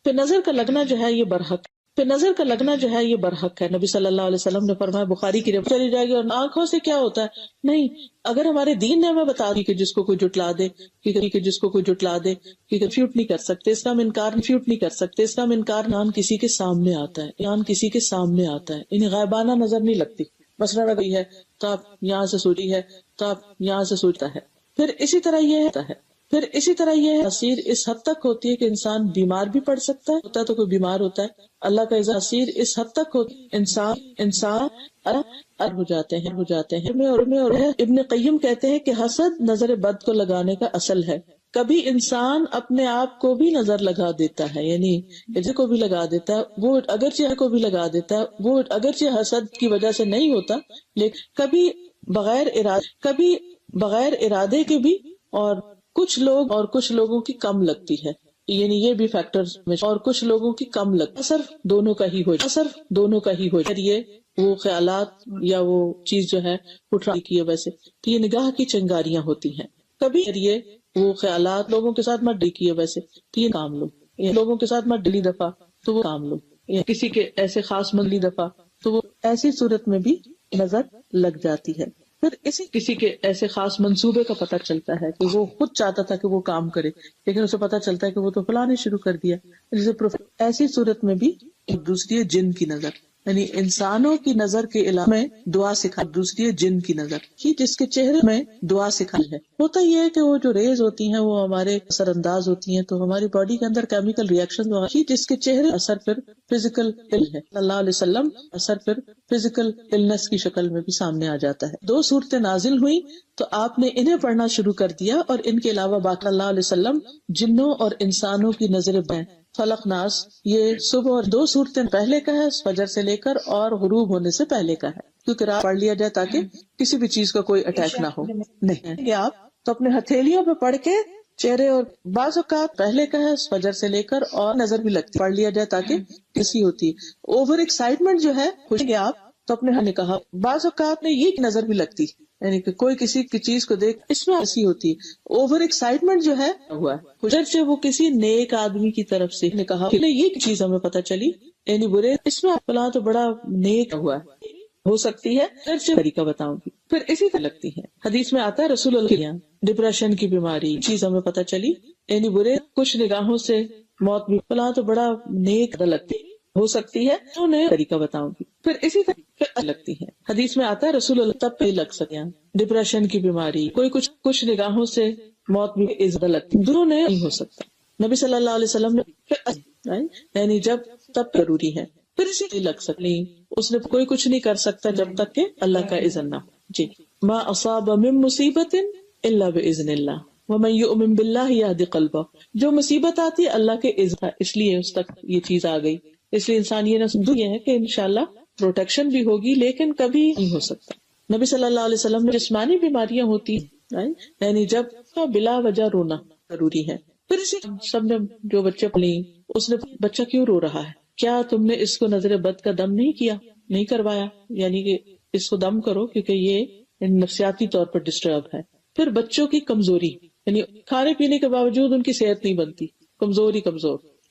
پھر نظر کا لگنا جو ہے یہ برحق ہے. نبی صلی اللہ علیہ وسلم نے فرمایا، بخاری کی روایت چلی جائے گی، اور آنکھوں سے کیا ہوتا ہے؟ نہیں، اگر ہمارے دین نے ہمیں بتا دی کہ جس کو کوئی جٹلا دے کہ ریفیوٹ نہیں کر سکتے، اس کا ہم انکار نان کسی کے سامنے آتا ہے، انہیں غائبانہ نظر نہیں لگتی. مثلا اگر ہے تو آپ یہاں سے سوچی ہے تو آپ یہاں سے سوچتا ہے. پھر اسی طرح یہ تاثیر اس حد تک ہوتی ہے کہ انسان بیمار بھی پڑ سکتا ہے تو کوئی بیمار ہوتا ہے. اللہ کا تاثیر اس حد تک ہوتی ہے انسان ہو جاتے ہیں. اور ابن قیم کہتے ہیں کہ حسد نظر بد کو لگانے کا اصل ہے. کبھی انسان اپنے آپ کو بھی نظر لگا دیتا ہے، یعنی کو بھی لگا دیتا ہے، وہ اگرچہ حسد کی وجہ سے نہیں ہوتا، لیکن کبھی بغیر ارادے کے بھی. اور کچھ لوگوں کی کم لگتی ہے، یعنی یہ بھی فیکٹرز میں، اور کچھ لوگوں کی کم لگتی ہے. صرف دونوں کا ہی ہو جائے. یہ وہ خیالات یا وہ چیز جو ہے اٹھا کی ہے ویسے تو یہ نگاہ کی چنگاریاں ہوتی ہیں. کبھی یہ وہ خیالات لوگوں کے ساتھ مت ڈی کی ہے ویسے تو یہ کام لو، لوگوں کے ساتھ مت ڈلی دفعہ تو وہ کام لو، کسی کے ایسے خاص مندلی دفعہ تو وہ ایسی صورت میں بھی نظر لگ جاتی ہے. پھر کسی کے ایسے خاص منصوبے کا پتہ چلتا ہے کہ وہ خود چاہتا تھا کہ وہ کام کرے، لیکن اسے پتہ چلتا ہے کہ وہ تو فلاں نے شروع کر دیا. ایسی صورت میں بھی ایک دوسری جن کی نظر، یعنی انسانوں کی نظر کے علاوہ میں دعا سکھا، دوسری جن کی نظر کی جس کے چہرے میں دعا سکھائی ہے. ہوتا یہ ہے کہ وہ جو ریز ہوتی ہیں وہ ہمارے اثر انداز ہوتی ہیں تو ہماری باڈی کے اندر کیمیکل ریئیکشن کی جس کے چہرے اثر پھر فزیکل ہے. اللہ علیہ وسلم اثر پھر فزیکل النس کی شکل میں بھی سامنے آ جاتا ہے. 2 صورتیں نازل ہوئی تو آپ نے انہیں پڑھنا شروع کر دیا، اور ان کے علاوہ باقی اللہ علیہ وسلم جنوں اور انسانوں کی نظریں بیں فلق ناس، یہ صبح اور 2 صورتیں پہلے کا ہے، فجر سے لے کر اور غروب ہونے سے پہلے کا ہے، کیونکہ رات پڑھ لیا جائے تاکہ کسی بھی چیز کا کوئی اٹیک نہ ہو. نہیں کہ آپ تو اپنے ہتھیلیوں پہ پڑھ کے چہرے، اور بعض اوقات پہلے کا ہے فجر سے لے کر اور نظر بھی لگتی پڑھ لیا جائے تاکہ کسی ہوتی اوور ایکسائٹمنٹ جو ہے خوشی آپ تو اپنے نے کہا بعض اوقات میں یہ نظر بھی لگتی، یعنی کہ کوئی کسی کی چیز کو دیکھ اس میں ایسی ہوتی اوور ایکسائٹمنٹ جو ہے ہوا ہے وہ کسی نیک آدمی کی طرف سے نے کہا یہ چیز ہمیں پتہ چلی، یعنی برے اس میں فلاں تو بڑا نیک ہوا ہے، ہو سکتی ہے طریقہ بتاؤں گی. پھر اسی طرح لگتی ہے، حدیث میں آتا ہے رسول اللہ ڈپریشن کی بیماری چیز ہمیں پتہ چلی، یعنی برے کچھ نگاہوں سے موت بھی فلاں تو بڑا نیک لگتی ہو سکتی ہے، انہیں طریقہ بتاؤں گی. پھر اسی طرح لگتی ہے، حدیث میں آتا ہے رسول اللہ تب پہ لگ سکتے ہیں ڈپریشن کی بیماری کوئی کچھ نگاہوں سے موت بھی عزت لگتی، دونوں نے نہیں ہو سکتا. نبی صلی اللہ علیہ وسلم نے یعنی جب تب ضروری ہے. پھر اسی لگ سکتی، اس نے کوئی کچھ نہیں کر سکتا جب تک کہ اللہ کا اذن نہ ہو. جی ما اصاب من مصیبت الا باذن اللہ ومن یؤمن باللہ یہد قلبہ، جو مصیبت آتی ہے اللہ کے اذن، اس لیے اس تک یہ چیز آ گئی. اس لیے انسان یہ نہ سمجھے یہ ہے کہ انشاءاللہ پروٹیکشن بھی ہوگی لیکن کبھی نہیں ہو سکتا. نبی صلی اللہ علیہ وسلم نے جسمانی بیماریاں ہوتی ہیں یعنی جب بلا وجہ رونا ضروری ہے. پھر اسی سب نے جو بچے پلی اس نے بچہ کیوں رو رہا ہے، کیا تم نے اس کو نظر بد کا دم نہیں کروایا، یعنی کہ اس کو دم کرو کیونکہ یہ نفسیاتی طور پر ڈسٹرب ہے. پھر بچوں کی کمزوری، یعنی کھانے پینے کے باوجود ان کی صحت نہیں بنتی، کمزور.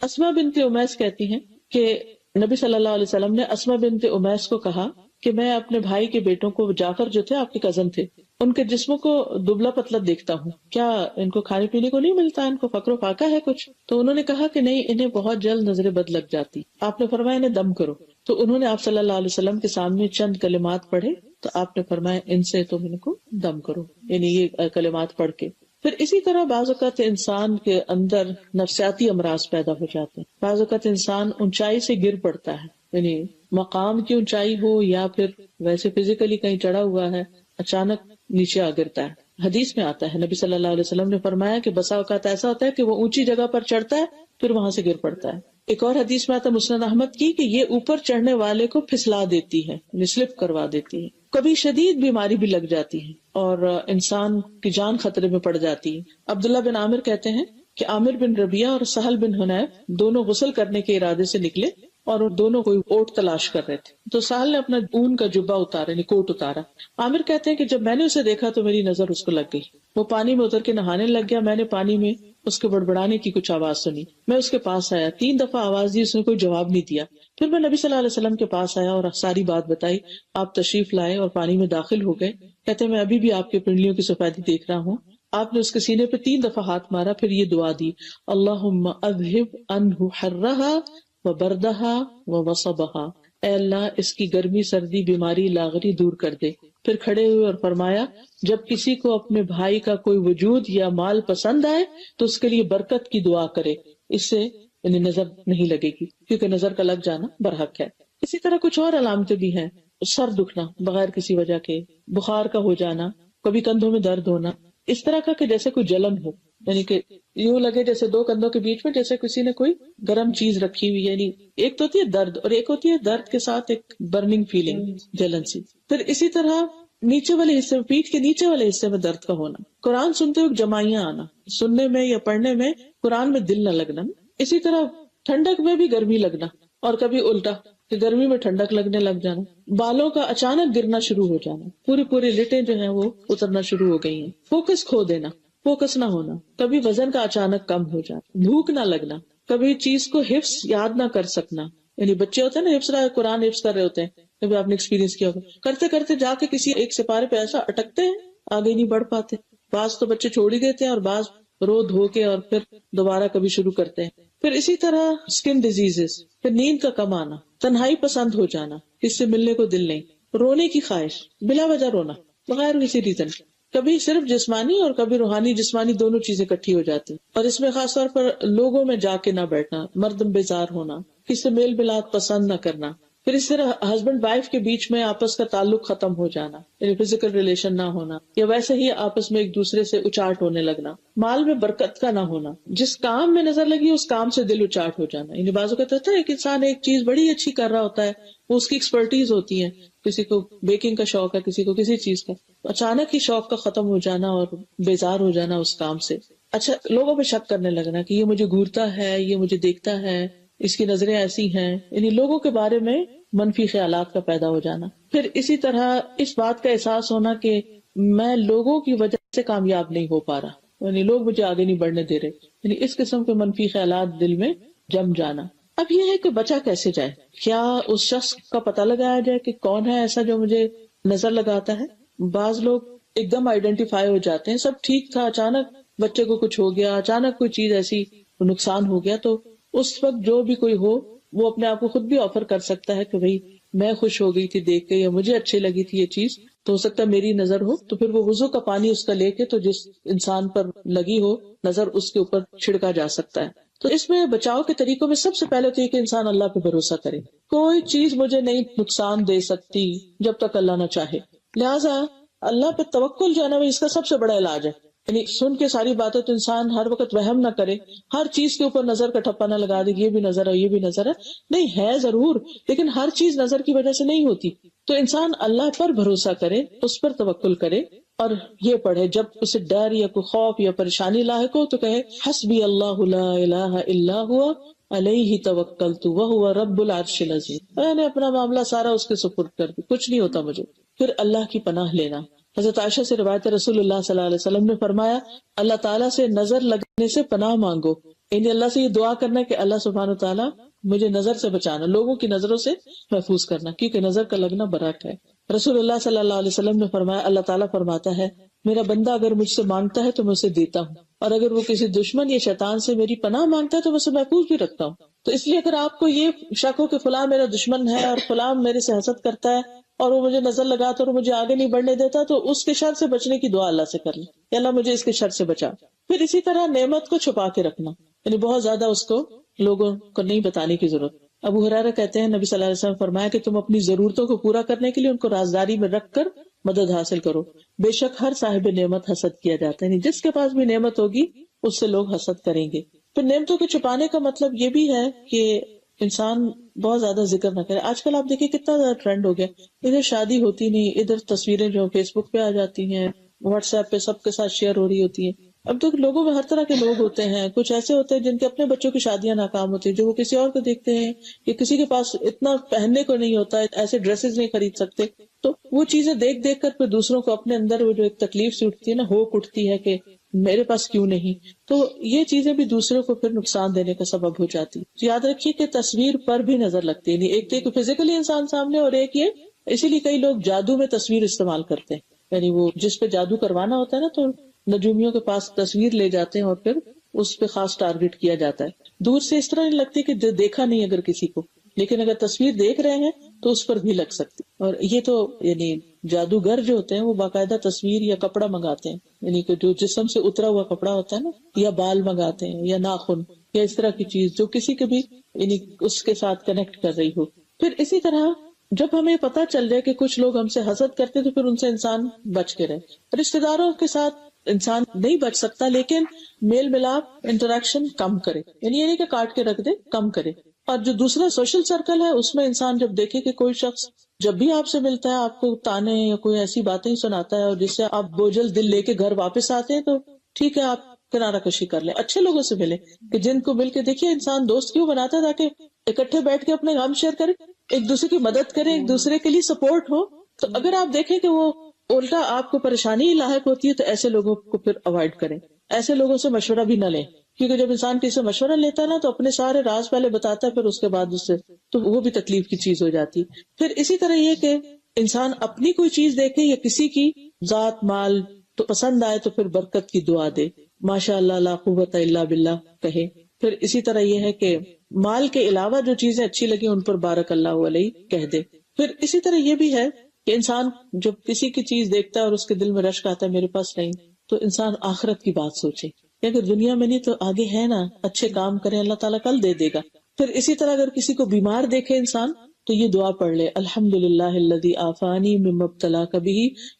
اسما بنت امیس کہتی ہیں کہ نبی صلی اللہ علیہ وسلم نے اسما بنت امیس کو کہا کہ میں اپنے بھائی کے بیٹوں کو، جعفر جو تھے آپ کے کزن تھے، ان کے جسموں کو دبلا پتلا دیکھتا ہوں، کیا ان کو کھانے پینے کو نہیں ملتا، ان کو فقر و فاقہ ہے کچھ؟ تو انہوں نے کہا کہ نہیں، انہیں بہت جلد نظر بد لگ جاتی. آپ نے فرمایا انہیں دم کرو. تو انہوں نے آپ صلی اللہ علیہ وسلم کے سامنے چند کلمات پڑھے تو آپ نے فرمایا ان سے تم ان کو دم کرو، یعنی یہ کلمات پڑھ کے. پھر اسی طرح بعض اوقات انسان کے اندر نفسیاتی امراض پیدا ہو جاتے ہیں. بعض اوقات انسان اونچائی سے گر پڑتا ہے، یعنی مقام کی اونچائی ہو یا پھر ویسے فزیکلی کہیں چڑھا ہوا ہے، اچانک نیچے آ گرتا ہے. حدیث میں آتا ہے نبی صلی اللہ علیہ وسلم نے فرمایا کہ بسا اوقات ایسا ہوتا ہے کہ وہ اونچی جگہ پر چڑھتا ہے پھر وہاں سے گر پڑتا ہے. ایک اور حدیث میں آتا ہے مسند احمد کی کہ یہ اوپر چڑھنے والے کو پھسلا دیتی ہے، سلپ کروا دیتی ہے. کبھی شدید بیماری بھی لگ جاتی ہے اور انسان کی جان خطرے میں پڑ جاتی ہے. عبداللہ بن عامر کہتے ہیں کہ عامر بن ربیعہ اور سہل بن حنیف دونوں غسل کرنے کے ارادے سے نکلے اور دونوں کوئی اوٹ تلاش کر رہے تھے. تو سہل نے اپنا اون کا جبہ اتارا، یعنی کوٹ اتارا. عامر کہتے ہیں کہ جب میں نے اسے دیکھا تو میری نظر اس کو لگ گئی، وہ پانی میں اتر کے نہانے لگ گیا. میں نے پانی میں اس کے بڑبڑانے کی کچھ آواز سنی، میں اس کے پاس آیا، 3 دفعہ آواز دی، اس نے کوئی جواب نہیں دیا۔ پھر میں نبی صلی اللہ علیہ وسلم کے پاس آیا اور ساری بات بتائی، آپ تشریف لائے اور پانی میں داخل ہو گئے۔ کہتے میں ابھی بھی آپ کے پنڈلیوں کی سفیدی دیکھ رہا ہوں۔ آپ نے اس کے سینے پہ 3 دفعہ ہاتھ مارا، پھر یہ دعا دی، اللہم اذہب عنہ حرہا وبردہا ووصبہا، اے اللہ اس کی گرمی، سردی، بیماری، لاغری دور کر دے۔ پھر کھڑے ہوئے اور فرمایا، جب کسی کو اپنے بھائی کا کوئی وجود یا مال پسند آئے تو اس کے لیے برکت کی دعا کرے، اس سے انہیں نظر نہیں لگے گی، کیونکہ نظر کا لگ جانا برحق ہے۔ اسی طرح کچھ اور علامتیں بھی ہیں، سر دکھنا بغیر کسی وجہ کے، بخار کا ہو جانا، کبھی کندھوں میں درد ہونا، اس طرح کا کہ جیسے کوئی جلن ہو، یعنی کہ یوں لگے جیسے 2 کندھوں کے بیچ میں جیسے کسی نے کوئی گرم چیز رکھی ہوئی، یعنی ایک تو ہوتی ہے درد اور ایک ہوتی ہے درد کے ساتھ ایک برننگ فیلنگ، جلن سی۔ پھر اسی طرح نیچے والے حصے میں، پیٹھ کے نیچے والے حصے میں درد کا ہونا، قرآن سنتے ہوئے جمائیاں آنا، سننے میں یا پڑھنے میں قرآن میں دل نہ لگنا۔ اسی طرح ٹھنڈک میں بھی گرمی لگنا، اور کبھی الٹا کہ گرمی میں ٹھنڈک لگنے لگ جانا، بالوں کا اچانک گرنا شروع ہو جانا، پوری لٹیں جو ہیں وہ اترنا شروع ہو گئی ہیں، فوکس کھو دینا، فوکس نہ ہونا، کبھی وزن کا اچانک کم ہو جانا، بھوک نہ لگنا، کبھی چیز کو حفظ یاد نہ کر سکنا، یعنی بچے ہوتے ہیں نا حفظ قرآن حفظ کر رہے ہوتے ہیں، کبھی آپ نے ایکسپیرینس کیا ہوگا، کرتے کرتے جا کے کسی ایک سپارے پہ ایسا اٹکتے ہیں آگے نہیں بڑھ پاتے۔ بعض تو بچے چھوڑ ہی دیتے ہیں اور بعض رو دھو کے اور پھر دوبارہ کبھی شروع کرتے ہیں۔ پھر اسی طرح اسکن ڈیزیزز، پھر نیند کا کم آنا، تنہائی پسند ہو جانا، کس سے ملنے کو دل نہیں، رونے کی خواہش، بلا وجہ رونا بغیر کسی ریزن، کبھی صرف جسمانی اور کبھی روحانی جسمانی دونوں چیزیں اکٹھی ہو جاتی، اور اس میں خاص طور پر لوگوں میں جا کے نہ بیٹھنا، مردم بیزار ہونا، کس سے میل ملاپ پسند نہ کرنا۔ پھر اس طرح ہسبینڈ وائف کے بیچ میں آپس کا تعلق ختم ہو جانا، یعنی فزیکل ریلیشن نہ ہونا، یا ویسے ہی آپس میں ایک دوسرے سے اچاٹ ہونے لگنا، مال میں برکت کا نہ ہونا، جس کام میں نظر لگی اس کام سے دل اچاٹ ہو جانا، یعنی بازو کا ہوتا ہے ایک انسان ایک چیز بڑی اچھی کر رہا ہوتا ہے، وہ اس کی ایکسپرٹیز ہوتی ہے، کسی کو بیکنگ کا شوق ہے، کسی کو کسی چیز کا، اچانک ہی شوق کا ختم ہو جانا اور بیزار ہو جانا اس کام سے۔ اچھا، لوگوں پہ شک کرنے لگنا کہ یہ مجھے گھورتا ہے، یہ مجھے دیکھتا ہے، اس کی نظریں ایسی ہیں، یعنی لوگوں کے بارے میں منفی خیالات کا پیدا ہو جانا۔ پھر اسی طرح اس بات کا احساس ہونا کہ میں لوگوں کی وجہ سے کامیاب نہیں ہو پا رہا، یعنی لوگ مجھے آگے نہیں بڑھنے دے رہے، یعنی اس قسم کے منفی خیالات دل میں جم جانا۔ اب یہ ہے کہ بچا کیسے جائے؟ کیا اس شخص کا پتہ لگایا جائے کہ کون ہے ایسا جو مجھے نظر لگاتا ہے؟ بعض لوگ ایک دم آئیڈینٹیفائی ہو جاتے ہیں، سب ٹھیک تھا، اچانک بچے کو کچھ ہو گیا، اچانک کوئی چیز ایسی نقصان ہو گیا، تو اس وقت جو بھی کوئی ہو وہ اپنے آپ کو خود بھی آفر کر سکتا ہے کہ بھئی میں خوش ہو گئی تھی دیکھ کے، یا مجھے اچھی لگی تھی یہ چیز، تو ہو سکتا ہے میری نظر ہو، تو پھر وہ وضو کا پانی اس کا لے کے تو جس انسان پر لگی ہو نظر اس کے اوپر چھڑکا جا سکتا ہے۔ تو اس میں بچاؤ کے طریقوں میں سب سے پہلے تو یہ کہ انسان اللہ پہ بھروسہ کرے، کوئی چیز مجھے نہیں نقصان دے سکتی جب تک اللہ نہ چاہے، لہٰذا اللہ پہ توکل جو ہے نا وہ اس کا سب سے بڑا علاج ہے۔ یعنی سن کے ساری باتیں تو انسان ہر وقت وہم نہ کرے، ہر چیز کے اوپر نظر کا ٹھپا نہ لگا دے، یہ بھی نظر ہے یہ بھی نظر ہے، نہیں ہے ضرور، لیکن ہر چیز نظر کی وجہ سے نہیں ہوتی، تو انسان اللہ پر بھروسہ کرے، اس پر توکل کرے، اور یہ پڑھے جب اسے ڈر یا کوئی خوف یا پریشانی لاحق ہو تو کہے حسبی اللہ لا الہ الا ہوا علیہ توکلت وہو رب العرش العظیم، میں نے اپنا معاملہ سارا اس کے سپرد کر دیا، کچھ نہیں ہوتا مجھے۔ پھر اللہ کی پناہ لینا، حضرت عائشہ سے روایت ہے، رسول اللہ صلی اللہ علیہ وسلم نے فرمایا اللہ تعالیٰ سے نظر لگنے سے پناہ مانگو، یعنی اللہ سے یہ دعا کرنا کہ اللہ سبحانہ تعالیٰ مجھے نظر سے بچانا، لوگوں کی نظروں سے محفوظ کرنا، کیونکہ نظر کا لگنا برحق ہے۔ رسول اللہ صلی اللہ علیہ وسلم نے فرمایا اللہ تعالیٰ فرماتا ہے میرا بندہ اگر مجھ سے مانگتا ہے تو میں اسے دیتا ہوں، اور اگر وہ کسی دشمن یا شیطان سے میری پناہ مانگتا ہے تو میں اسے محفوظ بھی رکھتا ہوں۔ تو اس لیے اگر آپ کو یہ شک ہو کہ فلاں میرا دشمن ہے اور فلاں میرے سے حسد کرتا ہے اور وہ مجھے نظر لگاتا اور مجھے آگے نہیں بڑھنے دیتا، تو اس کے شر سے بچنے کی دعا اللہ سے کر لیں کہ اللہ مجھے اس کے شر سے بچا۔ پھر اسی طرح نعمت کو چھپا کے رکھنا، یعنی بہت زیادہ اس کو لوگوں کو نہیں بتانے کی ضرورت۔ ابو ہریرہ کہتے ہیں نبی صلی اللہ علیہ وسلم فرمایا کہ تم اپنی ضرورتوں کو پورا کرنے کے لیے ان کو رازداری میں رکھ کر مدد حاصل کرو، بے شک ہر صاحب نعمت حسد کیا جاتا ہے، یعنی جس کے پاس بھی نعمت ہوگی اس سے لوگ حسد کریں گے۔ پھر نعمتوں کے چھپانے کا مطلب یہ بھی ہے کہ انسان بہت زیادہ ذکر نہ کرے۔ آج کل آپ دیکھیں کتنا زیادہ ٹرینڈ ہو گیا، ادھر شادی ہوتی نہیں، ادھر تصویریں جو فیس بک پہ آ جاتی ہیں، واٹس ایپ پہ سب کے ساتھ شیئر ہو رہی ہوتی ہیں۔ اب تو لوگوں میں ہر طرح کے لوگ ہوتے ہیں، کچھ ایسے ہوتے ہیں جن کے اپنے بچوں کی شادیاں ناکام ہوتی ہیں، جو وہ کسی اور کو دیکھتے ہیں کہ کسی کے پاس اتنا پہننے کو نہیں ہوتا ہے، ایسے ڈریسز نہیں خرید سکتے، تو وہ چیزیں دیکھ دیکھ کر پھر دوسروں کو اپنے اندر وہ جو ایک تکلیف سی اٹھتی ہے نا، ہوک اٹھتی ہے کہ میرے پاس کیوں نہیں. تو یہ چیزیں بھی دوسروں کو پھر نقصان دینے کا سبب ہو جاتی. تو یاد رکھیے کہ تصویر پر بھی نظر لگتی ہے، ایک تو ایک فزیکلی انسان سامنے، اور ایک یہ اسی لیے کئی لوگ جادو میں تصویر استعمال کرتے ہیں. یعنی وہ جس پہ جادو کروانا ہوتا ہے نا، تو نجومیوں کے پاس تصویر لے جاتے ہیں اور پھر اس پہ خاص ٹارگٹ کیا جاتا ہے. دور سے اس طرح نہیں لگتی کہ دیکھا نہیں اگر کسی کو، لیکن اگر تصویر دیکھ رہے ہیں تو اس پر بھی لگ سکتی. اور یہ تو یعنی جادوگر جو ہوتے ہیں وہ باقاعدہ تصویر یا کپڑا منگاتے ہیں، یعنی کہ جو جسم سے اترا ہوا کپڑا ہوتا ہے نا، یا بال منگاتے ہیں یا ناخن یا اس طرح کی چیز جو کسی کے بھی یعنی اس کے ساتھ کنیکٹ کر رہی ہو. پھر اسی طرح جب ہمیں پتہ چل جائے کہ کچھ لوگ ہم سے حسد کرتے تو پھر ان سے انسان بچ کے رہے. رشتہ داروں کے ساتھ انسان نہیں بچ سکتا، لیکن میل ملاپ انٹریکشن کم کرے، یعنی یہ نہیں کہ کاٹ کے رکھ دے، کم کرے. اور جو دوسرا سوشل سرکل ہے اس میں انسان جب دیکھے کہ کوئی شخص جب بھی آپ سے ملتا ہے آپ کو تانے یا کوئی ایسی باتیں سناتا ہے اور جس سے آپ بوجھل دل لے کے گھر واپس آتے ہیں، تو ٹھیک ہے آپ کنارہ کشی کر لیں. اچھے لوگوں سے ملیں کہ جن کو مل کے دیکھیے انسان دوست کیوں بناتا ہے، تاکہ اکٹھے بیٹھ کے اپنے غم شیئر کریں، ایک دوسرے کی مدد کریں، ایک دوسرے کے لیے سپورٹ ہو. تو اگر آپ دیکھیں کہ وہ الٹا آپ کو پریشانی لاحق ہوتی ہے تو ایسے لوگوں کو پھر اوائڈ کریں. ایسے لوگوں سے مشورہ بھی نہ لیں، کیونکہ جب انسان کسی سے مشورہ لیتا ہے نا تو اپنے سارے راز پہلے بتاتا ہے، پھر اس کے بعد اس سے تو وہ بھی تکلیف کی چیز ہو جاتی. پھر اسی طرح یہ کہ انسان اپنی کوئی چیز دیکھے یا کسی کی ذات مال تو پسند آئے تو پھر برکت کی دعا دے، ماشاء اللہ لا قوت الا باللہ کہے. پھر اسی طرح یہ ہے کہ مال کے علاوہ جو چیزیں اچھی لگی ان پر بارک اللہ علیہ کہہ دے. پھر اسی طرح یہ بھی ہے کہ انسان جب کسی کی چیز دیکھتا ہے اور اس کے دل میں رشک آتا ہے میرے پاس نہیں، تو انسان آخرت کی بات سوچے کہ اگر دنیا میں نہیں تو آگے ہے نا، اچھے کام کریں اللہ تعالیٰ کل دے دے گا. پھر اسی طرح اگر کسی کو بیمار دیکھے انسان تو یہ دعا پڑھ لے، الحمدللہ الذی عافانی مما ابتلاک بہ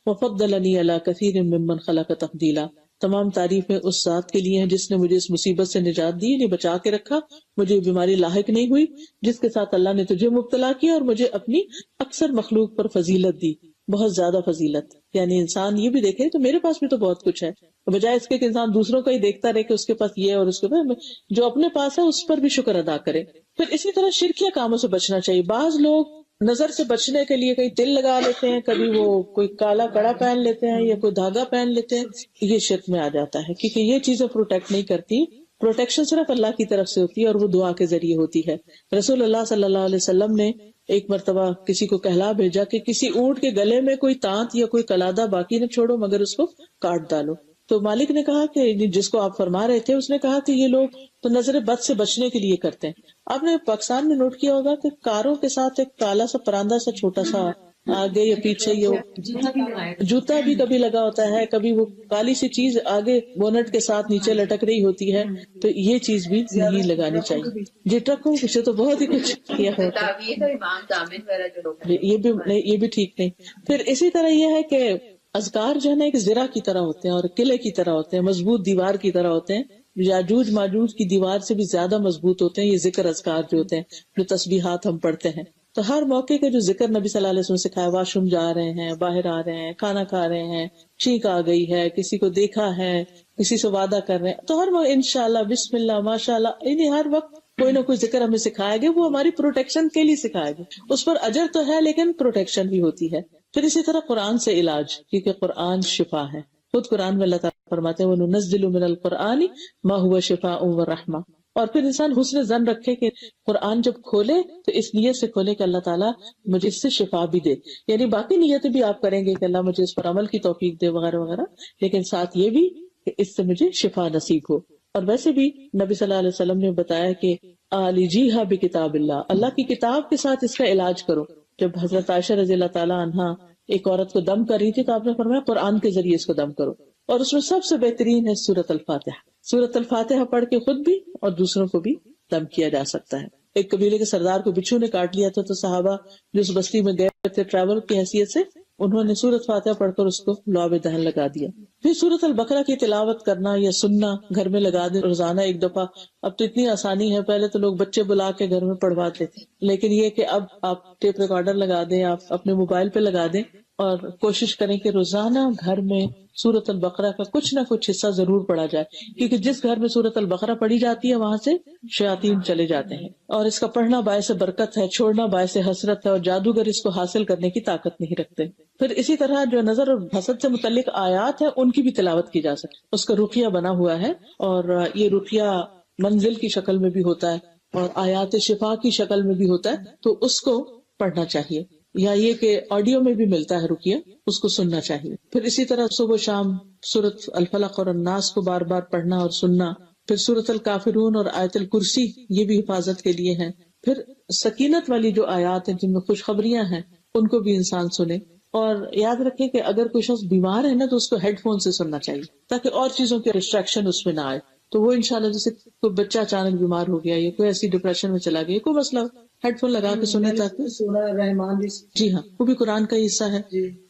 وفضلنی علی کثیر ممن خلق تفضیلا. تمام تعریفیں اس ذات کے لیے ہیں جس نے مجھے اس مصیبت سے نجات دی، یعنی بچا کے رکھا، مجھے بیماری لاحق نہیں ہوئی، جس کے ساتھ اللہ نے تجھے مبتلا کیا اور مجھے اپنی اکثر مخلوق پر فضیلت دی، بہت زیادہ فضیلت. یعنی انسان یہ بھی دیکھے تو میرے پاس بھی تو بہت کچھ ہے، بجائے اس کے کہ انسان دوسروں کا ہی دیکھتا رہے کہ اس کے پاس یہ اور اس کے پاس جو اپنے پاس ہے اس پر بھی شکر ادا کرے. پھر اسی طرح شرکیہ کاموں سے بچنا چاہیے. بعض لوگ نظر سے بچنے کے لیے کئی تل لگا لیتے ہیں، کبھی وہ کوئی کالا کڑا پہن لیتے ہیں یا کوئی دھاگا پہن لیتے ہیں، یہ شرک میں آ جاتا ہے کیونکہ یہ چیزیں پروٹیکٹ نہیں کرتی. پروٹیکشن صرف اللہ کی طرف سے ہوتی ہے اور وہ دعا کے ذریعے ہوتی ہے. رسول اللہ صلی اللہ علیہ وسلم نے ایک مرتبہ کسی کو کہلا بھیجا کہ کسی اونٹ کے گلے میں کوئی تانت یا کوئی کلادہ باقی نہ چھوڑو مگر اس کو کاٹ ڈالو. تو مالک نے کہا کہ جس کو آپ فرما رہے تھے اس نے کہا کہ یہ لوگ تو نظر بد سے بچنے کے لیے کرتے ہیں. آپ نے پاکستان میں نوٹ کیا ہوگا کہ کاروں کے ساتھ ایک کالا سا پراندہ سا چھوٹا سا آگے یا پیچھے یہ جوتا بھی کبھی لگا ہوتا ہے، کبھی وہ کالی سی چیز آگے بونٹ کے ساتھ نیچے لٹک رہی ہوتی ہے، تو یہ چیز بھی نہیں لگانی چاہیے. جی ٹرکوں پیچھے تو بہت ہی کچھ کیا ہوتا ہے، یہ بھی ٹھیک نہیں. پھر اسی طرح یہ ہے کہ اذکار جو ہے نا ایک زرہ کی طرح ہوتے ہیں اور قلعے کی طرح ہوتے ہیں، مضبوط دیوار کی طرح ہوتے ہیں، یاجوج ماجوج کی دیوار سے بھی زیادہ مضبوط ہوتے ہیں یہ ذکر اذکار جو ہوتے ہیں، جو تسبیحات ہم پڑھتے ہیں. تو ہر موقع کے جو ذکر نبی صلی اللہ علیہ وسلم نے سکھایا، واش روم جا رہے ہیں، باہر آ رہے ہیں، کھانا کھا رہے ہیں، چھینک آ گئی ہے، کسی کو دیکھا ہے، کسی سے وعدہ کر رہے ہیں، تو ہر وقت انشاءاللہ بسم اللہ ماشاءاللہ، یعنی ہر وقت کوئی نہ کوئی ذکر ہمیں سکھایا گیا، وہ ہماری پروٹیکشن کے لیے سکھایا گیا. اس پر اجر تو ہے لیکن پروٹیکشن بھی ہوتی ہے. پھر اسی طرح قرآن سے علاج، کیونکہ قرآن شفا ہے. خود قرآن میں اللہ تعالیٰ فرماتے ہیں وَنُنَزِّلُ مِنَ الْقُرْآنِ مَا هُوَ شِفَاءٌ وَرَحْمَةٌ. اور پھر انسان حسن ظن رکھے کہ قرآن جب کھولے تو اس نیت سے کھولے کہ اللہ تعالیٰ مجھے اس سے شفا بھی دے. یعنی باقی نیتیں بھی آپ کریں گے کہ اللہ مجھے اس پر عمل کی توفیق دے وغیرہ وغیرہ، لیکن ساتھ یہ بھی کہ اس سے مجھے شفا نصیب ہو. اور ویسے بھی نبی صلی اللہ علیہ وسلم نے بتایا کہ عَالِجِیہا بِکِتَابِ اللہ، اللہ کی کتاب کے ساتھ اس کا علاج کرو. جب حضرت عائشہ رضی اللہ تعالیٰ عنہا ایک عورت کو دم کر رہی تھی تو آپ نے فرمایا قرآن کے ذریعے اس کو دم کرو، اور اس میں سب سے بہترین ہے سورۃ الفاتحہ. سورۃ الفاتحہ پڑھ کے خود بھی اور دوسروں کو بھی دم کیا جا سکتا ہے. ایک قبیلے کے سردار کو بچھو نے کاٹ لیا تھا تو صحابہ جو اس بستی میں گئے تھے ٹریول کی حیثیت سے، انہوں نے سورۃ فاتحہ پڑھ کر اس کو لعاب دہن لگا دیا. پھر سورۃ البقرہ کی تلاوت کرنا یا سننا گھر میں لگا دیں روزانہ ایک دفعہ. اب تو اتنی آسانی ہے، پہلے تو لوگ بچے بلا کے گھر میں پڑھواتے تھے، لیکن یہ کہ اب آپ ٹیپ ریکارڈر لگا دیں، آپ اپنے موبائل پہ لگا دیں اور کوشش کریں کہ روزانہ گھر میں سورۃ البقرہ کا کچھ نہ کچھ حصہ ضرور پڑھا جائے، کیونکہ جس گھر میں سورۃ البقرہ پڑھی جاتی ہے وہاں سے شیاطین چلے جاتے ہیں، اور اس کا پڑھنا باعث برکت ہے، چھوڑنا باعث حسرت ہے، اور جادوگر اس کو حاصل کرنے کی طاقت نہیں رکھتے۔ پھر اسی طرح جو نظر اور حسد سے متعلق آیات ہیں ان کی بھی تلاوت کی جا سکتی، اس کا رقیہ بنا ہوا ہے، اور یہ رقیہ منزل کی شکل میں بھی ہوتا ہے اور آیات شفا کی شکل میں بھی ہوتا ہے، تو اس کو پڑھنا چاہیے، یا یہ کہ آڈیو میں بھی ملتا ہے رقیہ، اس کو سننا چاہیے۔ پھر اسی طرح صبح و شام سورۃ الفلق اور الناس کو بار بار پڑھنا اور سننا۔ پھر سورۃ الکافرون اور آیت الکرسی، یہ بھی حفاظت کے لیے ہیں۔ پھر سکینت والی جو آیات ہیں جن میں خوشخبریاں ہیں ان کو بھی انسان سنے، اور یاد رکھے کہ اگر کوئی شخص بیمار ہے نا تو اس کو ہیڈ فون سے سننا چاہیے تاکہ اور چیزوں کی ڈسٹریکشن اس میں نہ آئے، تو وہ انشاءاللہ جیسے کوئی بچہ اچانک بیمار ہو گیا یا کوئی ایسی ڈپریشن میں چلا گیا، کوئی مسئلہ، ہیڈ فون لگا کے سنے تاکہ سورہ رحمان بھی، جی ہاں وہ بھی قرآن کا ہی حصہ ہے،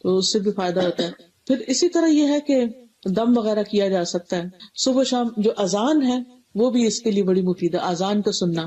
تو اس سے بھی فائدہ ہوتا ہے۔ پھر اسی طرح یہ ہے کہ دم وغیرہ کیا جا سکتا ہے۔ صبح شام جو اذان ہے وہ بھی اس کے لیے بڑی مفید ہے، اذان کا سننا،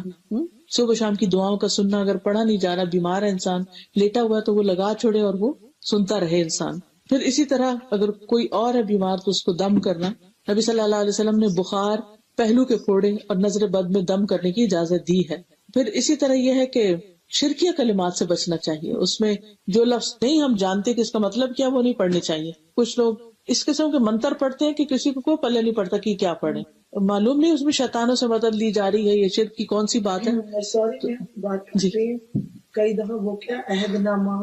صبح شام کی دعاؤں کا سننا، اگر پڑھا نہیں جا رہا، بیمار ہے انسان، لیٹا ہوا ہے تو وہ لگا چھوڑے اور وہ سنتا رہے انسان۔ پھر اسی طرح اگر کوئی اور ہے بیمار تو اس کو دم کرنا، نبی صلی اللہ علیہ وسلم نے بخار، پہلو کے پھوڑے اور نظر بد میں دم کرنے کی اجازت دی ہے۔ پھر اسی طرح یہ ہے کہ شرکیہ کلمات سے بچنا چاہیے، اس میں جو لفظ نہیں ہم جانتے کہ اس کا مطلب کیا وہ نہیں پڑھنے چاہیے۔ کچھ لوگ اس قسم کے منتر پڑھتے ہیں کہ کسی کو کوئی پلے نہیں پڑتا کہ کیا پڑھے، معلوم نہیں اس میں شیطانوں سے مدد لی جا رہی ہے، یہ شرک کی کون سی بات ہے۔ سوری بات جی کئی دفعہ وہ کیا عہد نامہ،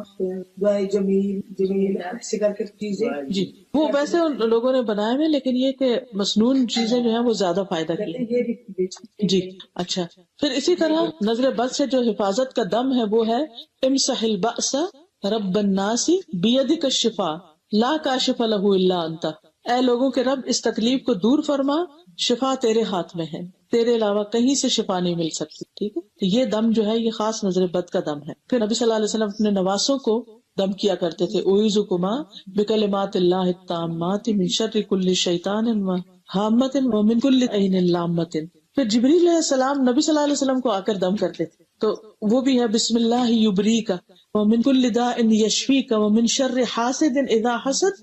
دعائے جمیل ایسے کر کے چیزیں، جی وہ ویسے ان لوگوں نے بنائے ہوئے، لیکن یہ کہ مسنون چیزیں جو ہیں وہ زیادہ فائدہ کی ہیں۔ یہ بھی جی اچھا۔ پھر اسی طرح نظر بد سے جو حفاظت کا دم ہے وہ ہے امسح البأس رب الناس بیدک الشفاء لا کاشف لہ الا انت، اے لوگوں کے رب اس تکلیف کو دور فرما، شفا تیرے ہاتھ میں ہے، تیرے علاوہ کہیں سے شفا نہیں مل سکتی۔ ٹھیک ہے، تو یہ دم جو ہے یہ خاص نظر بد کا دم ہے۔ پھر نبی صلی اللہ علیہ وسلم اپنے نواسوں کو دم کیا کرتے تھے، اعوذکما بکلمات اللہ التامات من شر کل شیطان وہامۃ ومن کل عین لامۃ۔ پھر جبریل علیہ السلام نبی صلی اللہ علیہ وسلم کو آ کر دم کرتے تھے، تو وہ بھی ہے بسم اللہ یبریک ومن کل داء یشفیک ومن شر حاسد اذا حسد